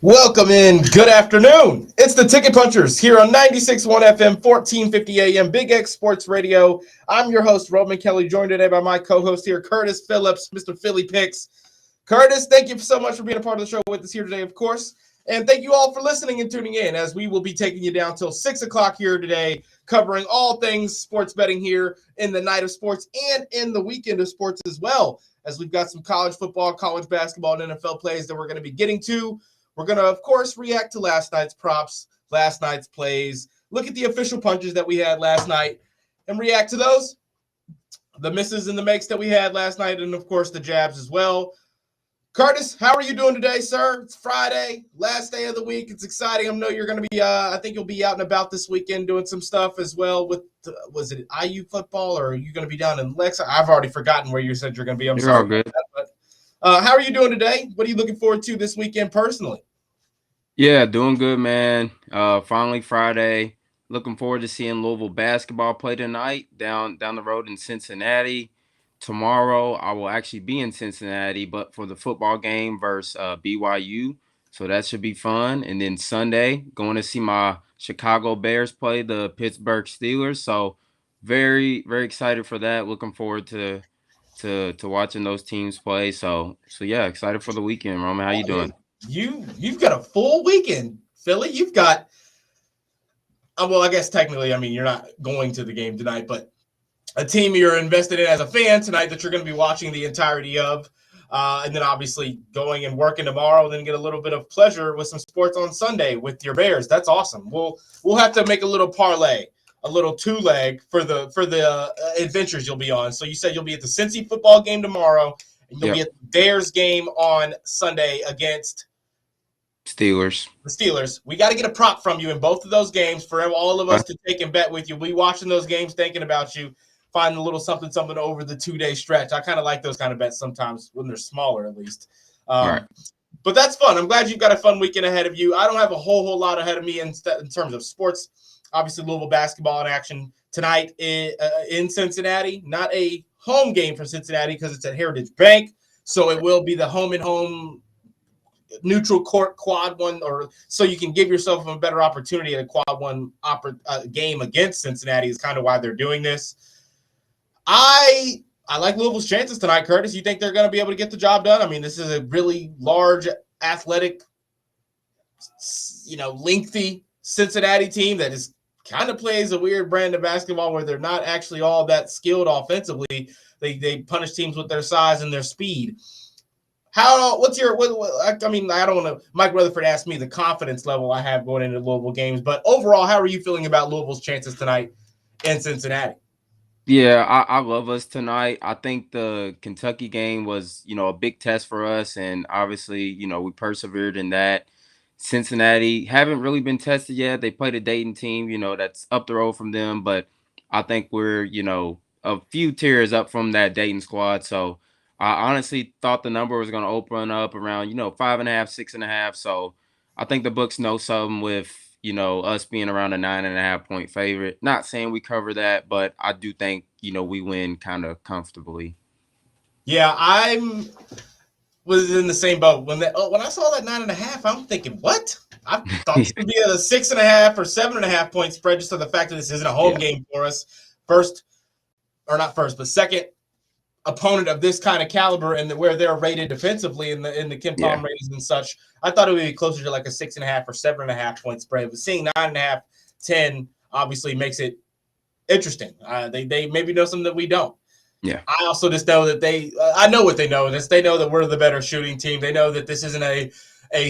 Welcome in. Good afternoon. It's the Ticket Punchers here on 96.1 FM, 1450 AM, Big X Sports Radio. I'm your host, Roman Kelly, joined today by my co-host here, Curtis Phillips, Mr. Philly Picks. Curtis, thank you so much for being a part of the show with us here today, of course. And thank you all for listening and tuning in, as we will be taking you down till 6 o'clock here today, covering all things sports betting here in the night of sports and in the weekend of sports as well, as we've got some college football, college basketball, and NFL plays that we're going to be getting to. We're going to, of course, react to last night's props, last night's plays, look at the official punches that we had last night, and react to those, the misses and the makes that we had last night, and, of course, the jabs as well. Curtis, how are you doing today, sir? It's Friday, last day of the week. It's exciting. I know you're going to be, I think you'll be out and about this weekend doing some stuff as well with, was it IU football, or are you going to be down in Lex? I've already forgotten where you said you're going to be. I'm You're sorry all good. about that, but how are you doing today? What are you looking forward to this weekend personally? Yeah, doing good, man. Finally Friday. Looking forward to seeing Louisville basketball play tonight down the road in Cincinnati. Tomorrow I will actually be in Cincinnati, but for the football game versus BYU. So that should be fun. And then Sunday, going to see my Chicago Bears play the Pittsburgh Steelers. So very, very excited for that. Looking forward to watching those teams play. So yeah, excited for the weekend, Roman. How you doing? You've got a full weekend, Philly. You've got well, I guess technically, I mean, you're not going to the game tonight, but a team you're invested in as a fan tonight that you're going to be watching the entirety of, and then obviously going and working tomorrow, then get a little bit of pleasure with some sports on Sunday with your Bears. That's awesome. We'll have to make a little parlay, a little two-leg for the adventures you'll be on. So you said you'll be at the Cincy football game tomorrow, and you'll be at the Bears game on Sunday against Steelers. The Steelers. We got to get a prop from you in both of those games for all of us to take and bet with you. We watching those games, thinking about you, find a little something over the 2-day stretch. I kind of like those kind of bets sometimes when they're smaller, at least. Right. But that's fun. I'm glad you've got a fun weekend ahead of you. I don't have a whole lot ahead of me in terms of sports. Obviously, Louisville basketball in action tonight in Cincinnati. Not a home game for Cincinnati because it's at Heritage Bank, so it will be the home and home neutral court quad one, or so you can give yourself a better opportunity at a quad one game against Cincinnati is kind of why they're doing this. I like Louisville's chances tonight, Curtis. You think they're going to be able to get the job done? I mean, this is a really large, athletic, lengthy Cincinnati team that is kind of plays a weird brand of basketball where they're not actually all that skilled offensively. They punish teams with their size and their speed. I don't want to. Mike Rutherford asked me the confidence level I have going into Louisville games, but overall, how are you feeling about Louisville's chances tonight in Cincinnati? Yeah, I love us tonight. I think the Kentucky game was, a big test for us, and obviously, we persevered in that. Cincinnati haven't really been tested yet. They played a Dayton team, that's up the road from them, but I think we're, a few tiers up from that Dayton squad. So I honestly thought the number was going to open up around, 5.5, 6.5. So I think the books know something with, us being around a 9.5 point favorite. Not saying we cover that, but I do think, we win kind of comfortably. Yeah, was in the same boat when I saw that 9.5. I'm thinking, what? I thought this would be a 6.5 or 7.5 point spread, just for the fact that this isn't a home game for us. Second opponent of this kind of caliber and where they're rated defensively in the Ken Palm ratings and such. I thought it would be closer to like a 6.5 or 7.5 point spread. But seeing 9.5, 10 obviously makes it interesting. They maybe know something that we don't. Yeah. I also just know that I know what they know. They know that we're the better shooting team. They know that this isn't a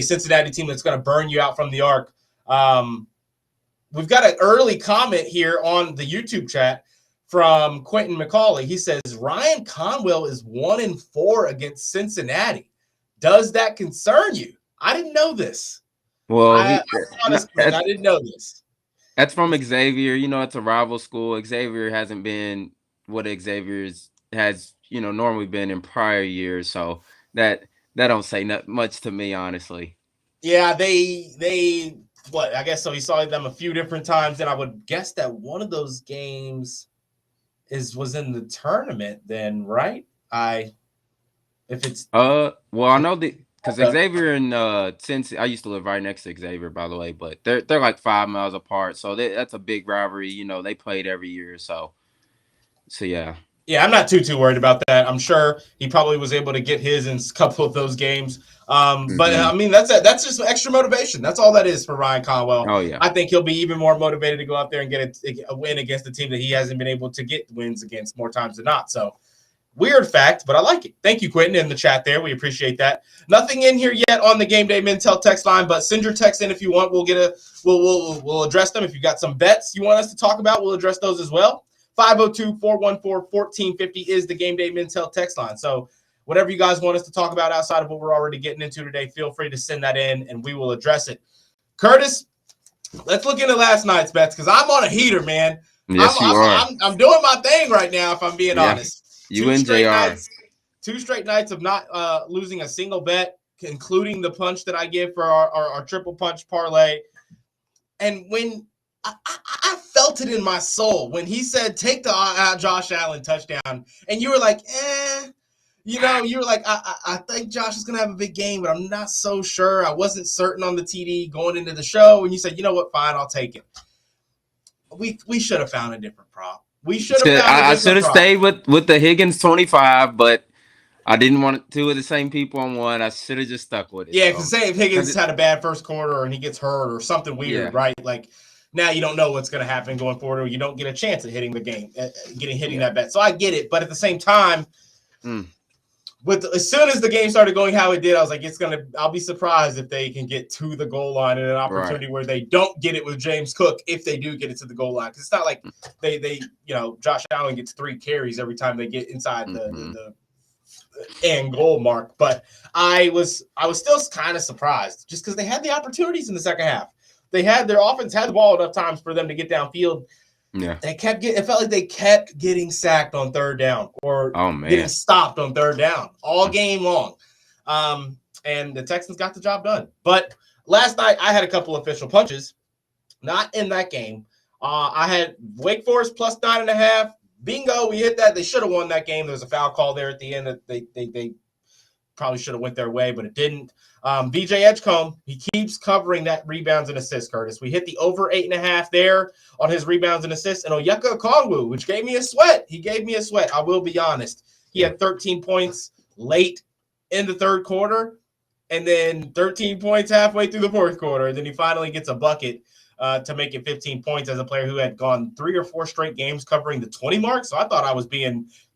Cincinnati team that's going to burn you out from the arc. We've got an early comment here on the YouTube chat from Quentin McCauley. He says, Ryan Conwell is 1-4 against Cincinnati. Does that concern you? I didn't know this. Well, I didn't know this. That's from Xavier. It's a rival school. Xavier hasn't been what Xavier has, normally been in prior years. So that don't say much to me, honestly. Yeah, they I guess so. He saw them a few different times, and I would guess that one of those games was in the tournament then, right? Well, I know because Xavier and since I used to live right next to Xavier, by the way, but they're like 5 miles apart, so that's a big rivalry. They played every year, so yeah. Yeah, I'm not too worried about that. I'm sure he probably was able to get his in a couple of those games. But I mean, that's just extra motivation. That's all that is for Ryan Conwell. Oh yeah, I think he'll be even more motivated to go out there and get a win against a team that he hasn't been able to get wins against more times than not. So weird fact, but I like it. Thank you, Quentin, in the chat there. We appreciate that. Nothing in here yet on the Game Day Mintel text line, but send your text in if you want. We'll address them. If you got some bets you want us to talk about, we'll address those as well. 502-414-1450 is the Game Day Mintel text line. So whatever you guys want us to talk about outside of what we're already getting into today, feel free to send that in, and we will address it. Curtis, let's look into last night's bets because I'm on a heater, man. Yes, you are. I'm doing my thing right now, if I'm being honest. You and JR. 2 straight nights of not losing a single bet, including the punch that I give for our triple punch parlay. And when I felt it in my soul when he said, take the Josh Allen touchdown. And you were like, you were like, I think Josh is going to have a big game, but I'm not so sure. I wasn't certain on the TD going into the show. And you said, you know what? Fine, I'll take it. We should have found a different prop. We should have I should have stayed with the Higgins 25, but I didn't want two of the same people on one. I should have just stuck with it. Yeah, because say if Higgins had a bad first quarter and he gets hurt or something weird, right? Like, now you don't know what's going to happen going forward, or you don't get a chance at hitting the game, hitting that bet. So I get it, but at the same time, as soon as the game started going how it did, I was like, I'll be surprised if they can get to the goal line in an opportunity where they don't get it with James Cook if they do get it to the goal line. Because it's not like they Josh Allen gets 3 carries every time they get inside the end goal mark. But I was still kind of surprised just because they had the opportunities in the second half. Their offense had the ball enough times for them to get downfield. Yeah, it felt like they kept getting sacked on third down or getting stopped on third down all game long. And the Texans got the job done. But last night I had a couple official punches, not in that game. I had Wake Forest plus 9.5. Bingo, we hit that. They should have won that game. There was a foul call there at the end that they probably should have went their way, but it didn't. VJ Edgecombe, he keeps covering that rebounds and assists, Curtis. We hit the over 8.5 there on his rebounds and assists. And Onyeka Okongwu, which gave me a sweat. He gave me a sweat. I will be honest. He had 13 points late in the third quarter and then 13 points halfway through the fourth quarter. And then he finally gets a bucket to make it 15 points as a player who had gone 3 or 4 straight games covering the 20 mark. So I thought I was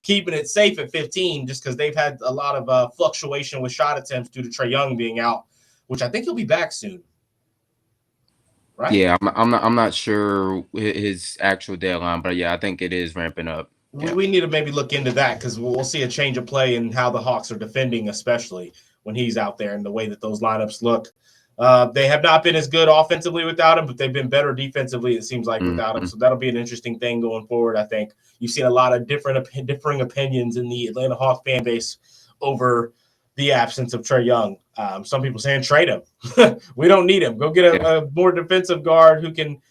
keeping it safe at 15 just because they've had a lot of fluctuation with shot attempts due to Trae Young being out, which I think he'll be back soon. Right? Yeah, I'm not sure his actual deadline, but yeah, I think it is ramping up. Yeah. We need to maybe look into that because we'll see a change of play in how the Hawks are defending, especially when he's out there and the way that those lineups look. They have not been as good offensively without him, but they've been better defensively, it seems like, without him. So that'll be an interesting thing going forward, I think. You've seen a lot of differing opinions in the Atlanta Hawks fan base over the absence of Trae Young. Some people saying trade him. We don't need him. Go get a more defensive guard who can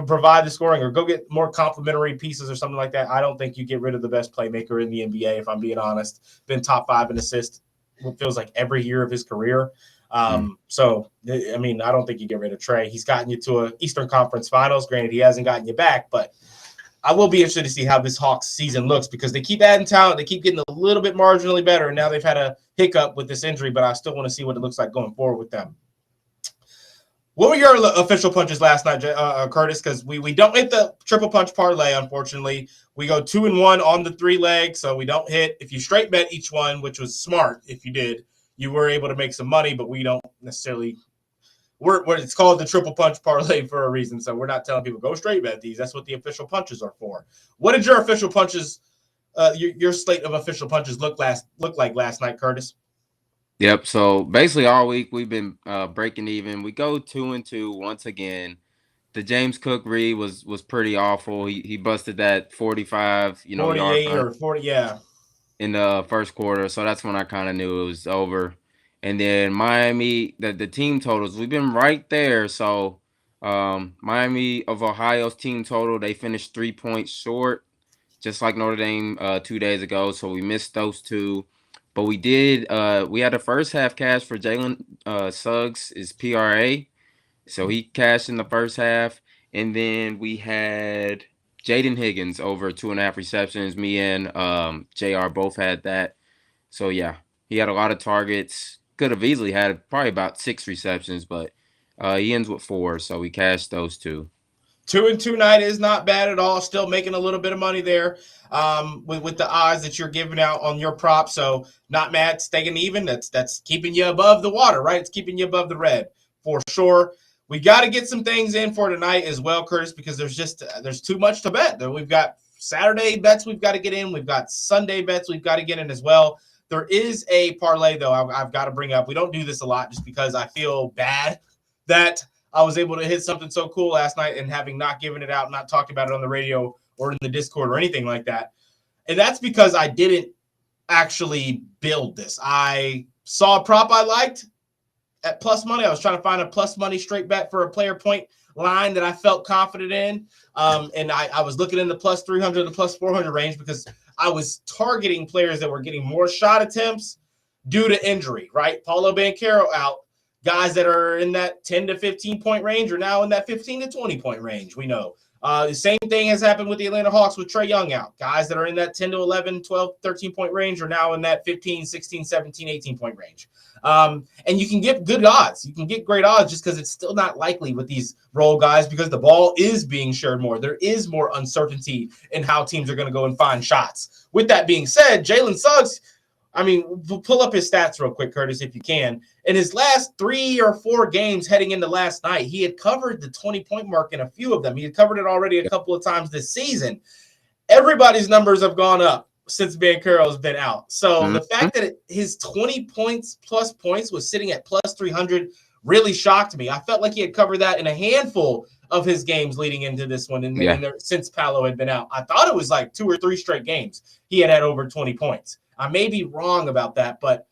provide the scoring, or go get more complementary pieces or something like that. I don't think you get rid of the best playmaker in the NBA, if I'm being honest. Been top 5 in assists, what feels like every year of his career. So, I mean, I don't think you get rid of Trae. He's gotten you to an Eastern Conference Finals. Granted, he hasn't gotten you back, but I will be interested to see how this Hawks season looks because they keep adding talent. They keep getting a little bit marginally better, and now they've had a hiccup with this injury, but I still want to see what it looks like going forward with them. What were your official punches last night, Curtis? Because we don't hit the triple punch parlay, unfortunately. We go 2-1 on the 3 legs, so we don't hit. If you straight bet each one, which was smart if you did, you were able to make some money, but we don't necessarily it's called the triple punch parlay for a reason. So we're not telling people go straight bet these. That's what the official punches are for. What did your official punches, your slate of official punches look like last night, Curtis? Yep. So basically all week we've been breaking even. We go 2-2 once again. The James Cook read was pretty awful. He busted that 45, 48 or 40, yeah, in the first quarter. So that's when I kind of knew it was over. And then Miami, the team totals, we've been right there. So Miami of Ohio's team total, they finished 3 points short, just like Notre Dame 2 days ago. So we missed those 2. But we had the first half cash for Jalen Suggs, is PRA. So he cashed in the first half. And then we had Jaden Higgins over 2.5 receptions. Me and JR both had that. So yeah, he had a lot of targets. Could have easily had probably about 6 receptions, but he ends with 4. So we cashed those 2. 2-2 night is not bad at all. Still making a little bit of money there with the odds that you're giving out on your prop. So not mad, staying even. That's keeping you above the water, right? It's keeping you above the red for sure. We got to get some things in for tonight as well, Curtis, because there's too much to bet. We've got Saturday bets we've got to get in. We've got Sunday bets we've got to get in as well. There is a parlay, though, I've got to bring up. We don't do this a lot just because I feel bad that I was able to hit something so cool last night and having not given it out, not talked about it on the radio or in the Discord or anything like that. And that's because I didn't actually build this. I saw a prop I liked at plus money. I was trying to find a plus money straight bet for a player point line that I felt confident in. And I was looking in the plus 300 to plus 400 range because I was targeting players that were getting more shot attempts due to injury, right? Paulo Banchero out. Guys that are in that 10 to 15 point range are now in that 15 to 20 point range. We know the same thing has happened with the Atlanta Hawks with Trae Young out. Guys that are in that 10 to 11, 12, 13 point range are now in that 15, 16, 17, 18 point range. And you can get good odds. You can get great odds just because it's still not likely with these role guys because the ball is being shared more. There is more uncertainty in how teams are going to go and find shots. With that being said, Jalen Suggs, I mean, pull up his stats real quick, Curtis, if you can. In his last 3 or 4 games heading into last night, he had covered the 20-point mark in a few of them. He had covered it already a couple of times this season. Everybody's numbers have gone up since Banchero's been out. So the fact that his 20 points plus points was sitting at plus 300 really shocked me. I felt like he had covered that in a handful of his games leading into this one since Paolo had been out. I thought it was like 2 or 3 straight games he had over 20 points. I may be wrong about that, but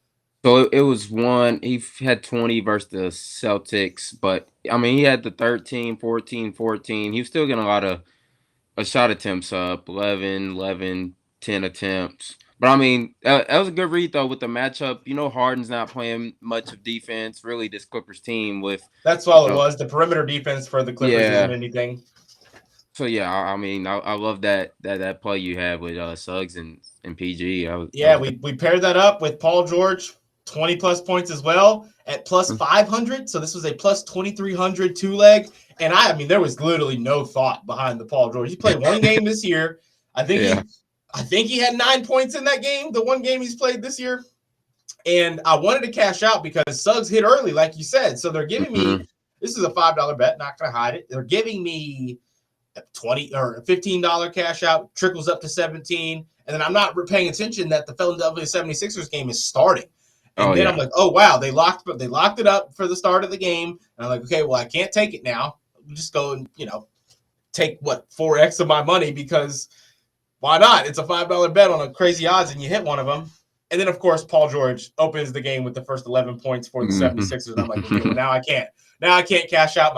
so it was one. He had 20 versus the Celtics, but I mean he had the 13, 14, 14. He was still getting a lot of shot attempts up, 11, 10 attempts. But I mean that was a good read though with the matchup. You know, Harden's not playing much of defense. Really, this Clippers team with that's all it was. The perimeter defense for the Clippers isn't anything. So yeah, I mean, I love that play you had with Suggs and PG. We paired that up with Paul George, 20 plus points as well at plus 500. So this was a plus 2,300 2-leg. And I mean, there was literally no thought behind the Paul George. He played one game this year. I think he had 9 points in that game, the one game he's played this year. And I wanted to cash out because Suggs hit early, like you said. So they're giving me, this is a $5 bet, not going to hide it. They're giving me $20 or $15 cash out, trickles up to 17. And then I'm not paying attention that the Philadelphia 76ers game is starting. And I'm like, oh, wow, they locked it up for the start of the game. And I'm like, okay, well, I can't take it now. I'll just go and, take 4x of my money because why not? It's a $5 bet on a crazy odds and you hit one of them. And then, of course, Paul George opens the game with the first 11 points for the 76ers. And I'm like, okay, well, now I can't. Now I can't cash out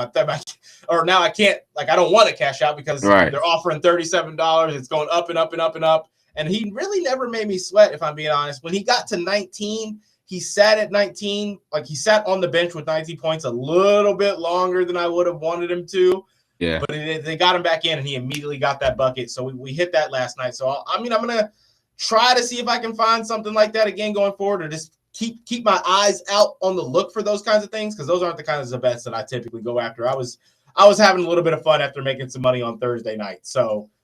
or now I can't, I don't want to cash out because they're offering $37. It's going up and up and up and up. And he really never made me sweat, if I'm being honest. When he got to 19, he sat at 19, he sat on the bench with 19 points a little bit longer than I would have wanted him to. Yeah. But they got him back in, and he immediately got that bucket. So we hit that last night. So, I'm going to try to see if I can find something like that again going forward or just keep my eyes out on the look for those kinds of things because those aren't the kinds of bets that I typically go after. I was having a little bit of fun after making some money on Thursday night,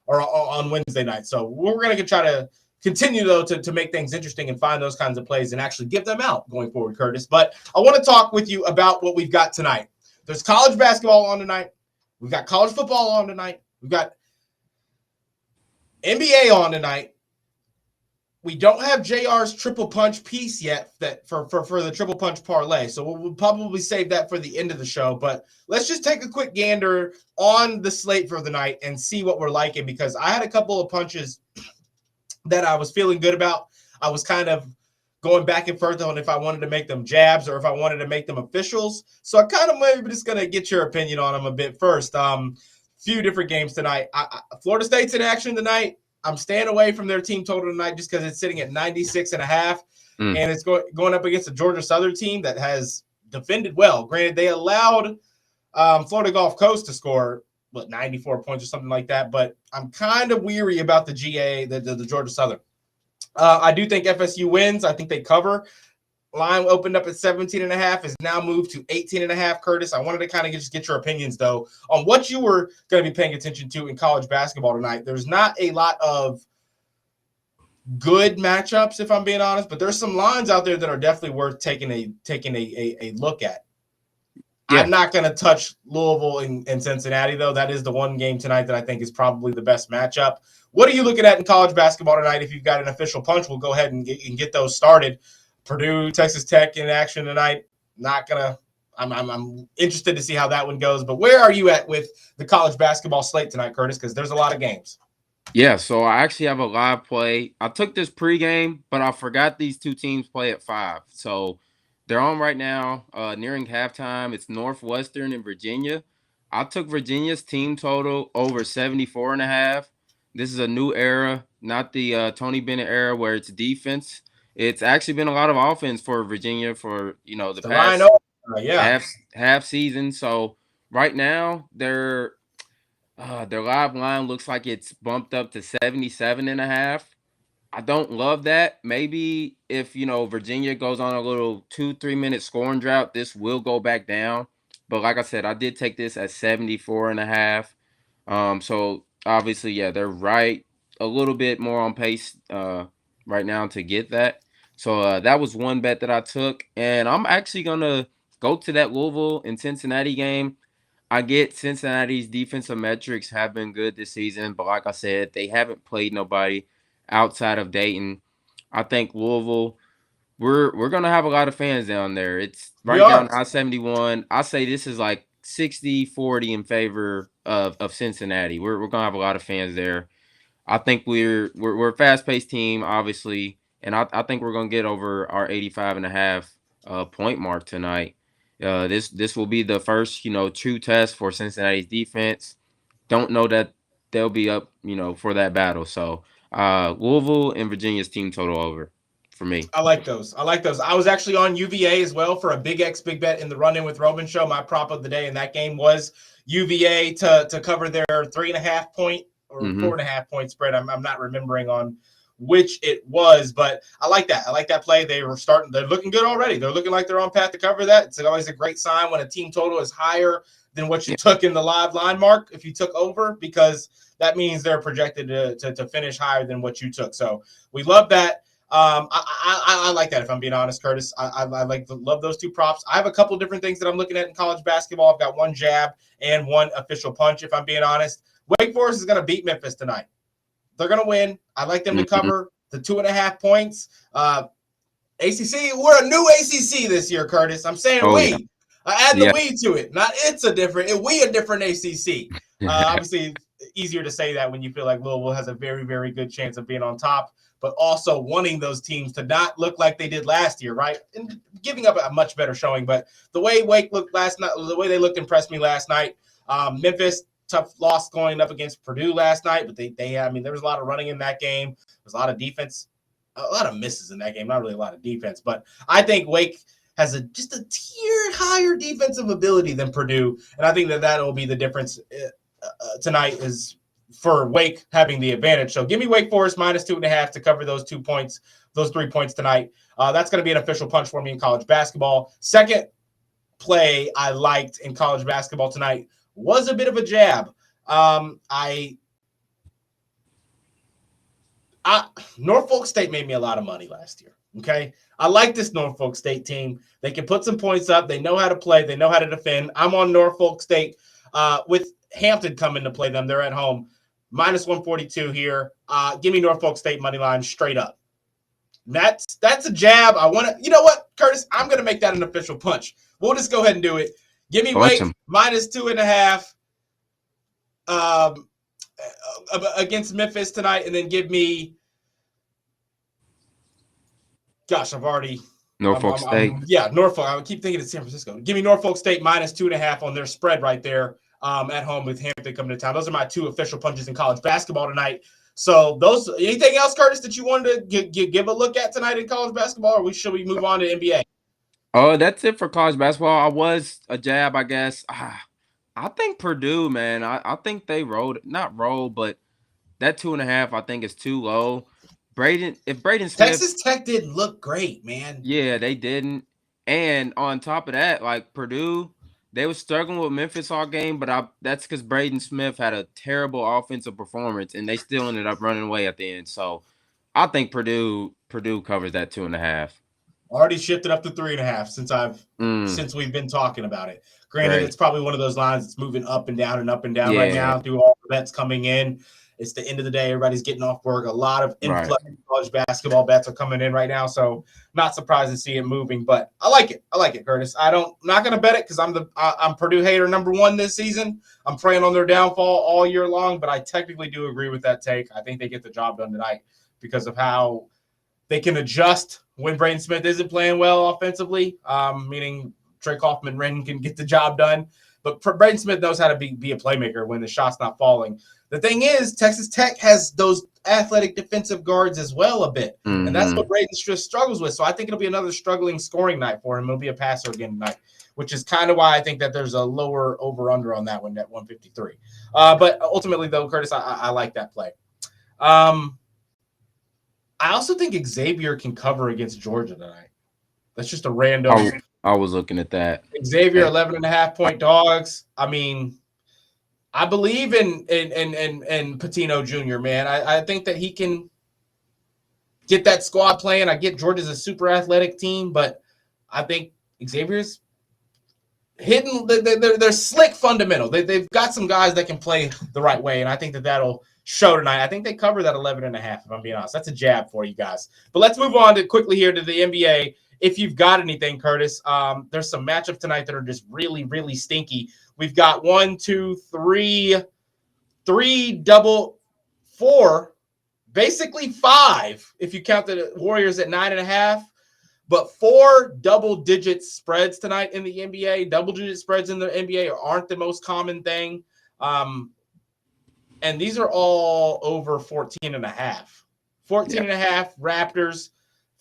or on Wednesday night. So we're going to try to continue, though, to make things interesting and find those kinds of plays and actually give them out going forward, Curtis. But I want to talk with you about what we've got tonight. There's college basketball on tonight. We've got college football on tonight. We've got NBA on tonight. We don't have JR's triple punch piece yet for the triple punch parlay. So we'll probably save that for the end of the show. But let's just take a quick gander on the slate for the night and see what we're liking because I had a couple of punches that I was feeling good about. I was kind of going back and forth on if I wanted to make them jabs or if I wanted to make them officials. So I kind of maybe just going to get your opinion on them a bit first. Few different games tonight. Florida State's in action tonight. I'm staying away from their team total tonight just because it's sitting at 96.5. Mm. and it's going up against a Georgia Southern team that has defended well. Granted, they allowed Florida Gulf Coast to score 94 points or something like that, but I'm kind of weary about the Georgia Southern. I do think FSU wins. I think they cover. Line opened up at 17.5, is now moved to 18.5. Curtis, I wanted to kind of just get your opinions, though, on what you were going to be paying attention to in college basketball tonight. There's not a lot of good matchups, if I'm being honest, but there's some lines out there that are definitely worth taking a look at. Yeah. I'm not going to touch Louisville and Cincinnati, though. That is the one game tonight that I think is probably the best matchup. What are you looking at in college basketball tonight? If you've got an official punch, we'll go ahead and get those started. Purdue, Texas Tech in action tonight. I'm interested to see how that one goes. But where are you at with the college basketball slate tonight, Curtis? Because there's a lot of games. Yeah, so I actually have a live play. I took this pregame, but I forgot these two teams play at 5. So they're on right now, nearing halftime. It's Northwestern and Virginia. I took Virginia's team total over 74.5. This is a new era, not the Tony Bennett era where it's defense. It's actually been a lot of offense for Virginia for, the past half season. So right now their live line looks like it's bumped up to 77.5. I don't love that. Maybe if, Virginia goes on a little 2-3 minute scoring drought, this will go back down. But like I said, I did take this at 74.5. So obviously, yeah, they're right a little bit more on pace right now to get that. So that was one bet that I took. And I'm actually going to go to that Louisville and Cincinnati game. I get Cincinnati's defensive metrics have been good this season, but like I said, they haven't played nobody outside of Dayton. I think Louisville, we're gonna have a lot of fans down there. It's right down I-71. I say this is like 60-40 in favor of Cincinnati. We're gonna have a lot of fans there. I think we're a fast-paced team, obviously, and I think we're gonna get over our 85.5 point mark tonight. This will be the first, true test for Cincinnati's defense. Don't know that they'll be up, for that battle. So Louisville and Virginia's team total over for me. I like those. I was actually on UVA as well for a Big X Big Bet in the Run In with Robin show. My prop of the day in that game was UVA to cover their 3.5 point or 4.5 point spread. I'm not remembering on which it was, but I like that. I like that play. They're looking good already. They're looking like they're on path to cover that. It's always a great sign when a team total is higher than what you took in the live line mark if you took over, because that means they're projected to finish higher than what you took. So we love that. I like that, if I'm being honest, Curtis. I love those two props. I have a couple different things that I'm looking at in college basketball. I've got one jab and one official punch, if I'm being honest. Wake Forest is going to beat Memphis tonight. They're going to win. I like them to cover the 2.5 points. ACC, we're a new ACC this year, Curtis. I'm saying we. Yeah. I add the we to it. Not it's a different ACC. Obviously, easier to say that when you feel like Louisville has a very, very good chance of being on top, but also wanting those teams to not look like they did last year, right? And giving up a much better showing. But the way Wake looked last night, the way they looked impressed me last night. Memphis, tough loss going up against Purdue last night, but there was a lot of running in that game. There's a lot of defense, a lot of misses in that game. Not really a lot of defense, but I think Wake has just a tier higher defensive ability than Purdue, and I think that will be the difference tonight is for Wake having the advantage. So give me Wake Forest -2.5 to cover those 2 points, those 3 points tonight. That's going to be an official punch for me in college basketball. Second play I liked in college basketball tonight was a bit of a jab. Norfolk State made me a lot of money last year. Okay. I like this Norfolk State team. They can put some points up. They know how to play. They know how to defend. I'm on Norfolk State with Hampton coming to play them. They're at home. -142 here. Give me Norfolk State money line straight up. That's a jab. You know what, Curtis? I'm going to make that an official punch. We'll just go ahead and do it. Give me Wake -2.5 against Memphis tonight, and then give me. Gosh, I've already Norfolk State. Norfolk. I keep thinking it's San Francisco. Give me Norfolk State -2.5 on their spread right there at home with Hampton coming to town. Those are my two official punches in college basketball tonight. So those. Anything else, Curtis, that you wanted to give a look at tonight in college basketball, or should we move on to NBA? Oh, that's it for college basketball. I was a jab, I guess. I think Purdue, man. I think they not rolled, but that 2.5 I think is too low. If Braden Smith, Texas Tech didn't look great, man. yeah, they didn't. And on top of that, like Purdue, they were struggling with Memphis all game, but that's because Braden Smith had a terrible offensive performance, and they still ended up running away at the end. So I think Purdue covers that 2.5. Already shifted up to 3.5 since we've been talking about it. Granted, Right. It's probably one of those lines that's moving up and down right now through all the bets coming in. It's the end of the day. Everybody's getting off work. A lot of influx college basketball bets are coming in right now, so not surprised to see it moving. But I like it. Curtis. I'm not going to bet it because I'm Purdue hater number one this season. I'm praying on their downfall all year long, but I technically do agree with that take. I think they get the job done tonight because of how they can adjust when Braden Smith isn't playing well offensively, meaning Trey Kaufman-Renton can get the job done. But Braden Smith knows how to be a playmaker when the shot's not falling. The thing is, Texas Tech has those athletic defensive guards as well a bit. And that's what Braden just struggles with. So I think it'll be another struggling scoring night for him. It'll be a passer again tonight, which is kind of why I think that there's a lower over-under on that one at 153. But ultimately, though, Curtis, I like that play. I also think Xavier can cover against Georgia tonight. That's just a random. I was looking at that. Xavier 11.5-point dogs. I mean, I believe in Patino Jr., man. I think that he can get that squad playing. I get Georgia's a super athletic team, but I think Xavier's hitting. They're slick fundamental. They've got some guys that can play the right way, and I think that'll show tonight. I think they cover that 11.5, if I'm being honest. That's a jab for you guys. But let's move on quickly here to the NBA. If you've got anything, Curtis, there's some matchups tonight that are just really, really stinky. We've got 4, basically 5, if you count the Warriors at 9.5, but 4 double-digit spreads tonight in the NBA. Double-digit spreads in the NBA aren't the most common thing. And these are all over 14.5. 14.5 Raptors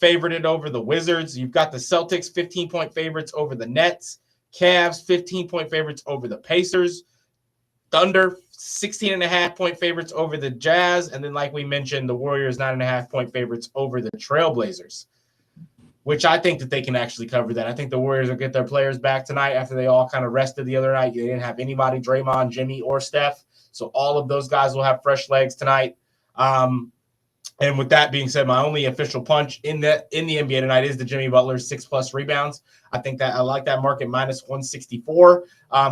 favorited over the Wizards. You've got the Celtics 15-point favorites over the Nets. Cavs 15-point favorites over the Pacers. Thunder 16.5-point favorites over the Jazz. And then, like we mentioned, the Warriors 9.5-point favorites over the Trailblazers, which I think that they can actually cover that. I think the Warriors will get their players back tonight after they all kind of rested the other night. They didn't have anybody, Draymond, Jimmy, or Steph. So all of those guys will have fresh legs tonight. And with that being said, my only official punch in the NBA tonight is the Jimmy Butler 6+ rebounds. I think that I like that market -164.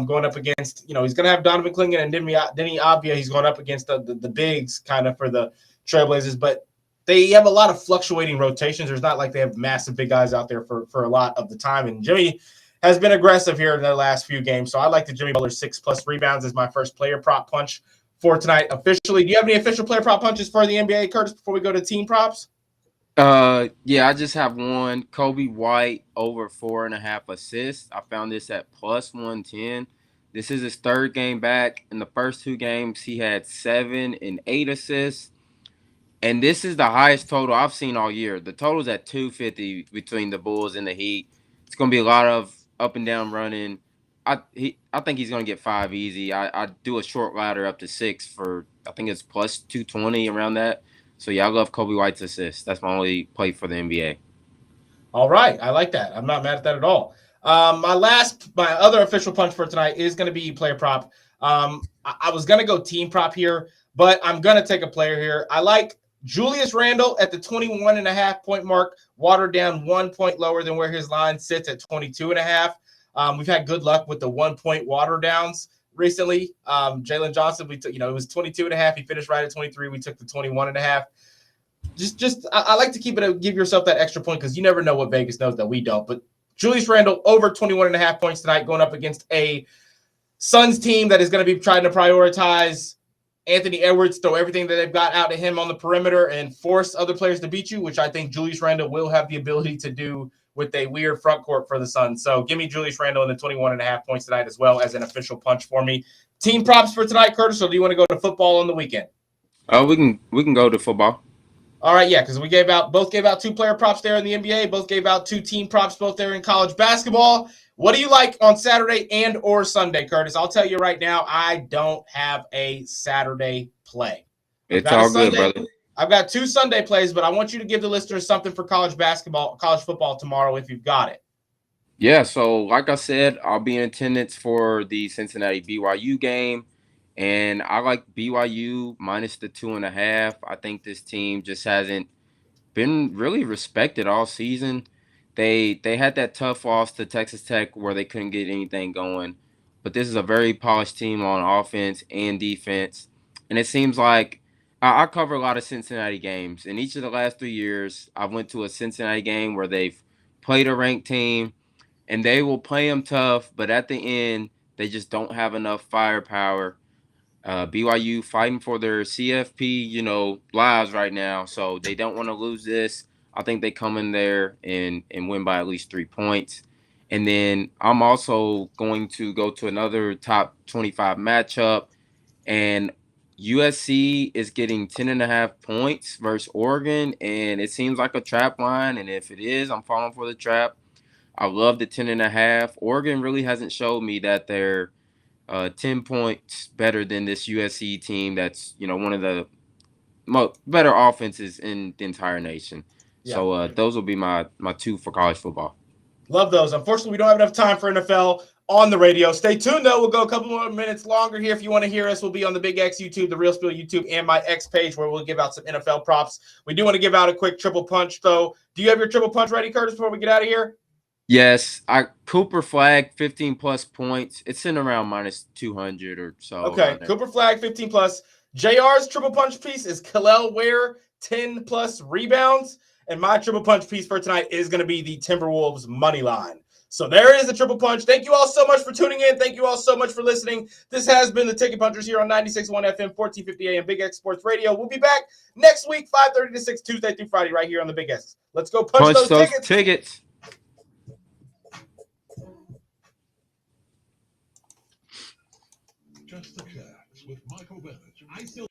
Going up against, he's going to have Donovan Clingan and Denny Avdia. He's going up against the bigs kind of for the Trailblazers, but they have a lot of fluctuating rotations. There's not like they have massive big guys out there for a lot of the time. And Jimmy has been aggressive here in the last few games. So I like the Jimmy Butler 6+ rebounds as my first player prop punch for tonight officially. Do you have any official player prop punches for the NBA, Curtis, before we go to team props? Yeah, I just have one. Kobe White over 4.5 assists. I found this at +110. This is his third game back. In the first 2 games, he had 7 and 8 assists. And this is the highest total I've seen all year. The total's at 250 between the Bulls and the Heat. It's going to be a lot of up and down running. I think he's going to get 5 easy. I do a short ladder up to 6 for, I think it's +220 around that. So, yeah, I love Kobe White's assist. That's my only play for the NBA. All right. I like that. I'm not mad at that at all. My other official punch for tonight is going to be player prop. I was going to go team prop here, but I'm going to take a player here. I like Julius Randle at the 21.5-point mark, watered down 1 point lower than where his line sits at 22.5. We've had good luck with the 1 point water downs recently. Jalen Johnson, we took, it was 22.5. He finished right at 23. We took the 21.5. I like to give yourself that extra point because you never know what Vegas knows that we don't. But Julius Randle over 21.5 points tonight, going up against a Suns team that is going to be trying to prioritize Anthony Edwards, throw everything that they've got out to him on the perimeter and force other players to beat you, which I think Julius Randle will have the ability to do with a weird front court for the Suns. So give me Julius Randle in the 21.5 points tonight as well as an official punch for me. Team props for tonight, Curtis, or do you want to go to football on the weekend? We can go to football. All right, yeah, because we both gave out 2 player props there in the NBA, both gave out 2 team props both there in college basketball. What do you like on Saturday and or Sunday, Curtis? I'll tell you right now, I don't have a Saturday play. I've It's got a all good, Sunday. brother. I've got 2 Sunday plays, but I want you to give the listeners something for college basketball, college football tomorrow if you've got it. Yeah, so like I said, I'll be in attendance for the Cincinnati BYU game, and I like BYU minus the 2.5. I think this team just hasn't been really respected all season. They had that tough loss to Texas Tech where they couldn't get anything going, but this is a very polished team on offense and defense, and it seems like I cover a lot of Cincinnati games. In each of the last 3 years, I went to a Cincinnati game where they've played a ranked team and they will play them tough, but at the end, they just don't have enough firepower. BYU fighting for their CFP, lives right now, so they don't want to lose this. I think they come in there and win by at least 3 points. And then I'm also going to go to another top 25 matchup, and USC is getting 10.5 points versus Oregon, and it seems like a trap line. And if it is, I'm falling for the trap. I love the 10.5. Oregon really hasn't showed me that they're 10 points better than this USC team. That's one of the better offenses in the entire nation. Yeah. So those will be my 2 for college football. Love those. Unfortunately, we don't have enough time for NFL on the radio. Stay tuned, though. We'll go a couple more minutes longer here. If you want to hear us, we'll be on the Big X YouTube, the Real Spiel YouTube, and my X page where we'll give out some NFL props. We do want to give out a quick triple punch, though. Do you have your triple punch ready, Curtis, before we get out of here? Yes, Cooper Flag 15+ points. It's in around minus 200 or so. Okay, Cooper Flag 15+. JR's triple punch piece is Kalel Ware 10+ rebounds. And my triple punch piece for tonight is going to be the Timberwolves money line. So there is the triple punch. Thank you all so much for tuning in. Thank you all so much for listening. This has been the Ticket Punchers here on 96.1 FM, 1450 AM, Big X Sports Radio. We'll be back next week, 5:30 to 6, Tuesday through Friday, right here on the Big X. Let's go punch those tickets. Just the Jacks with Michael Bennett. I still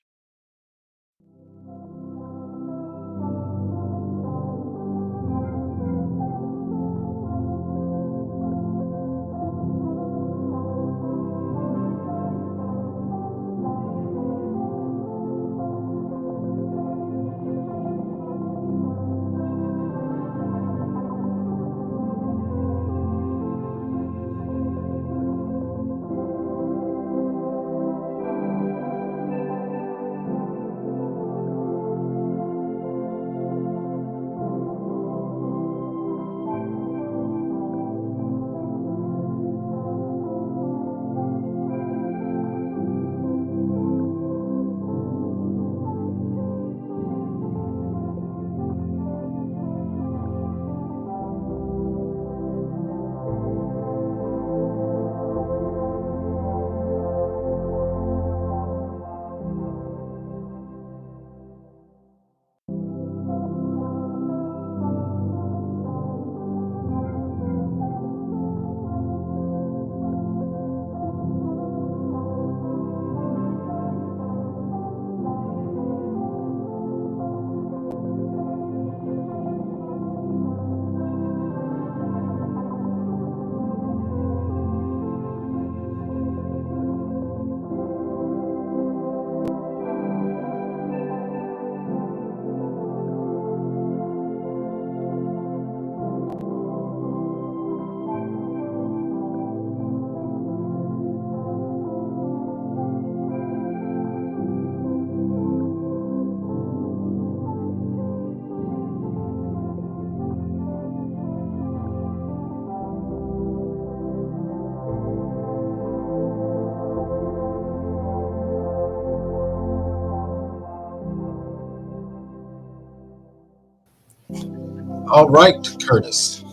All right, Curtis.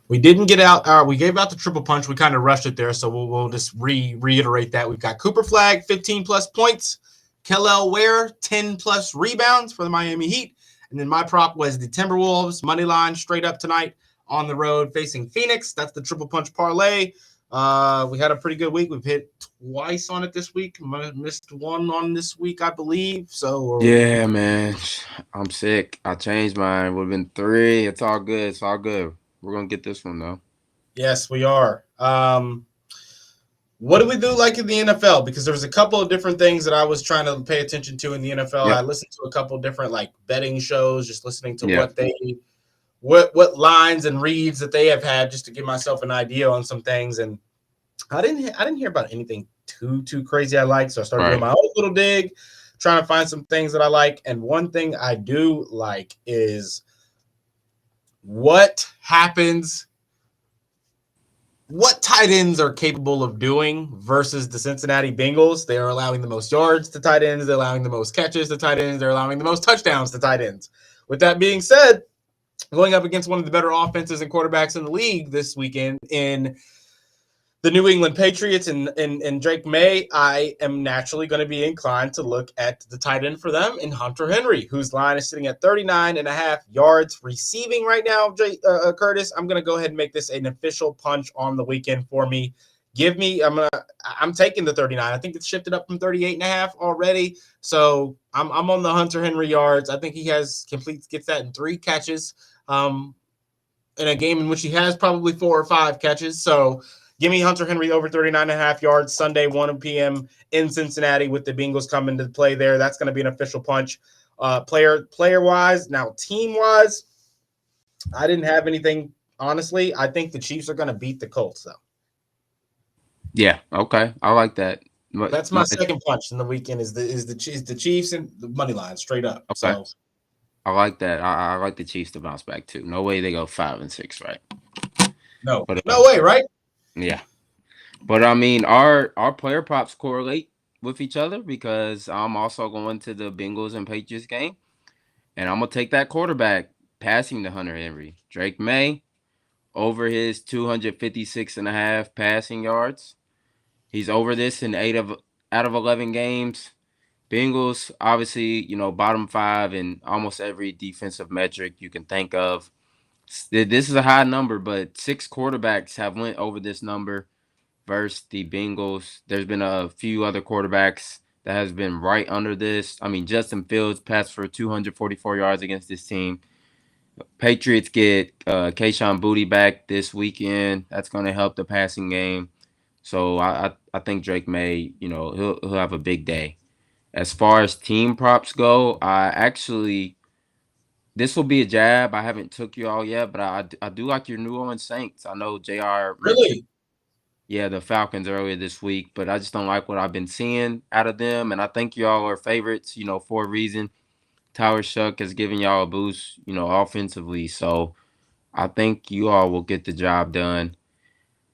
We didn't get out. We gave out the triple punch. We kind of rushed it there, so we'll just reiterate that. We've got Cooper Flag, 15+ points. Kel'el Ware, 10+ rebounds for the Miami Heat. And then my prop was the Timberwolves money line straight up tonight on the road facing Phoenix. That's the triple punch parlay. We had a pretty good week. We've hit twice on it this week. Missed one on this week, I believe. So Yeah, man. I'm sick. I changed mine. Would have been 3. It's all good. It's all good. We're gonna get this one though. yes, we are. What do we do like in the NFL? Because there's a couple of different things that I was trying to pay attention to in the NFL. Yep. I listened to a couple different like betting shows, just listening to Yeah. what lines and reads that they have had, just to give myself an idea on some things. And I didn't hear about anything too crazy I like. So I started doing my own little dig, trying to find some things that I like. And one thing I do like is what tight ends are capable of doing versus the Cincinnati Bengals. They are allowing the most yards to tight ends. They're allowing the most catches to tight ends. They're allowing the most touchdowns to tight ends. With that being said, going up against one of the better offenses and quarterbacks in the league this weekend in the New England Patriots and Drake May, I am naturally going to be inclined to look at the tight end for them in Hunter Henry, whose line is sitting at 39.5 yards receiving right now. Curtis, I'm going to go ahead and make this an official punch on the weekend for me. I'm taking the 39. I think it's shifted up from 38.5 already. So I'm on the Hunter Henry yards. I think he gets that in 3 catches in a game in which he has probably 4 or 5 catches. So give me Hunter Henry over 39.5 yards Sunday, 1 p.m. in Cincinnati with the Bengals coming to play there. That's going to be an official punch. Player-wise, now team-wise, I didn't have anything, honestly. I think the Chiefs are going to beat the Colts, though. Yeah, okay. I like that. That's my second punch in the weekend is the Chiefs and the money line, straight up. Okay. So I like that. I like the Chiefs to bounce back, too. No way they go 5-6, right? No way, right? Yeah. But I mean, our player props correlate with each other because I'm also going to the Bengals and Patriots game. And I'm going to take that quarterback passing to Hunter Henry. Drake May over his 256.5 passing yards. He's over this in out of 11 games. Bengals, obviously, bottom 5 in almost every defensive metric you can think of. This is a high number, but 6 quarterbacks have went over this number versus the Bengals. There's been a few other quarterbacks that has been right under this. I mean, Justin Fields passed for 244 yards against this team. Patriots get Kayshon Boutte back this weekend. That's going to help the passing game. So I think Drake May, he'll have a big day. As far as team props go, this will be a jab. I haven't took you all yet, but I do like your New Orleans Saints. I know JR really. Yeah, the Falcons earlier this week, but I just don't like what I've been seeing out of them. And I think y'all are favorites, for a reason. Tyler Shuck has given y'all a boost, offensively. So I think you all will get the job done.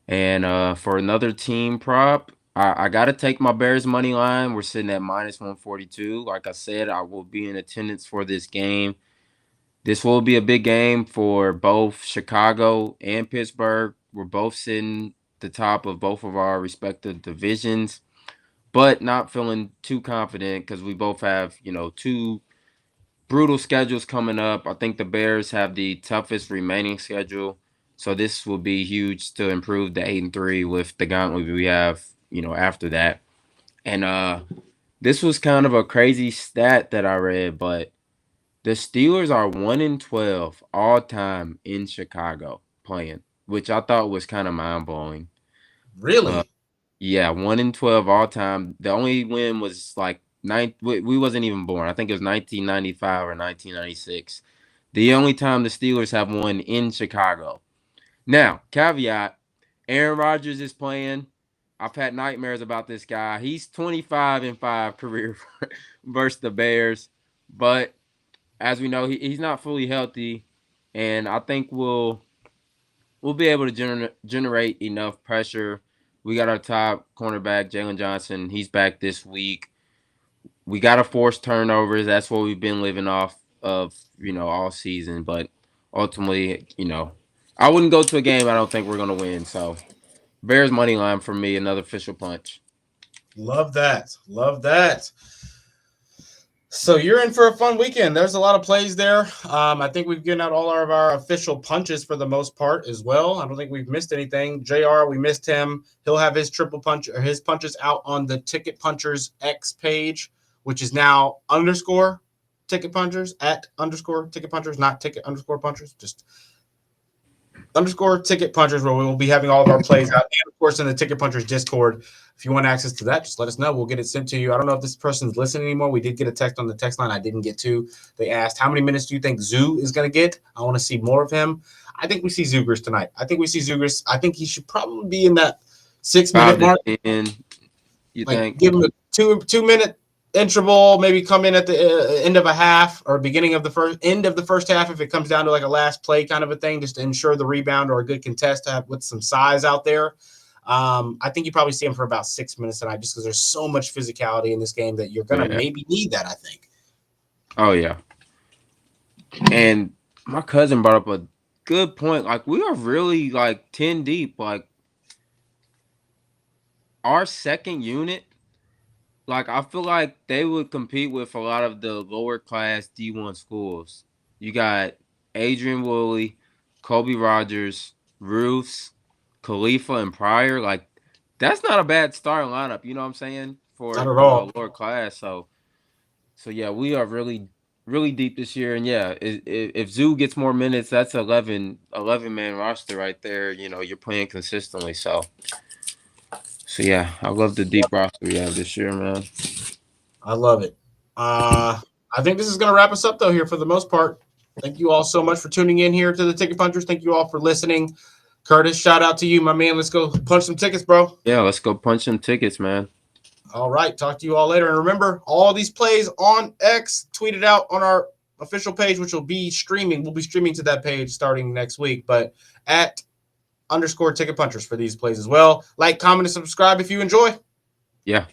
And for another team prop, I got to take my Bears money line. We're sitting at -142. Like I said, I will be in attendance for this game. This will be a big game for both Chicago and Pittsburgh. We're both sitting the top of both of our respective divisions, but not feeling too confident because we both have, 2 brutal schedules coming up. I think the Bears have the toughest remaining schedule. So this will be huge to improve the 8-3 with the gauntlet we have, after that. And this was kind of a crazy stat that I read, but the Steelers are 1-12 all time in Chicago playing, which I thought was kind of mind blowing. Really? Yeah, 1-12 all time. The only win was like we wasn't even born. I think it was 1995 or 1996. The only time the Steelers have won in Chicago. Now, caveat: Aaron Rodgers is playing. I've had nightmares about this guy. He's 25-5 career versus the Bears, but as we know, he's not fully healthy, and I think we'll be able to generate enough pressure. We got our top cornerback, Jalen Johnson. He's back this week. We got to force turnovers. That's what we've been living off of, all season. But ultimately, I wouldn't go to a game I don't think we're going to win. So Bears money line for me, another official punch. Love that. So you're in for a fun weekend. There's a lot of plays there. I think we've given out all of our official punches for the most part as well. I don't think we've missed anything. JR, we missed him. He'll have his triple punch or his punches out on the Ticket Punchers X page, which is now _ Ticket Punchers at _ Ticket Punchers, not Ticket _ Punchers, just _ Ticket Punchers, where we will be having all of our plays out. And of course, in the Ticket Punchers Discord. If you want access to that, just let us know. We'll get it sent to you. I don't know if this person's listening anymore. We did get a text on the text line I didn't get to. They asked, how many minutes do you think Zoo is going to get? I want to see more of him. I think we see Zoogers tonight. I think I think he should probably be in that 6-minute mark. You think? Give him a two-minute interval, maybe come in at the end of a half or beginning of the end of the first half if it comes down to like a last play kind of a thing, just to ensure the rebound or a good contest to have with some size out there. I think you probably see him for about 6 minutes tonight just because there's so much physicality in this game that you're going to maybe need that, I think. Oh, yeah. And my cousin brought up a good point. Like, we are really, 10 deep. Like, our second unit, I feel like they would compete with a lot of the lower-class D1 schools. You got Adrian Woolley, Kobe Rogers, Roofs, Khalifa, and Pryor. That's not a bad starting lineup, you know what I'm saying? For lower class. So yeah, we are really, really deep this year. And yeah, if Zoo gets more minutes, that's 11-man roster right there. You know, you're playing consistently. So yeah, I love the deep roster we have this year, man. I love it. I think this is going to wrap us up, though, here for the most part. Thank you all so much for tuning in here to the Ticket Punchers. Thank you all for listening. Curtis, shout out to you, my man. Let's go punch some tickets, bro. Yeah, let's go punch some tickets, man. All right. Talk to you all later. And remember, all these plays on X, tweeted out on our official page, which will be streaming. We'll be streaming to that page starting next week, but at _ Ticket Punchers for these plays as well. Like, comment, and subscribe if you enjoy. Yeah.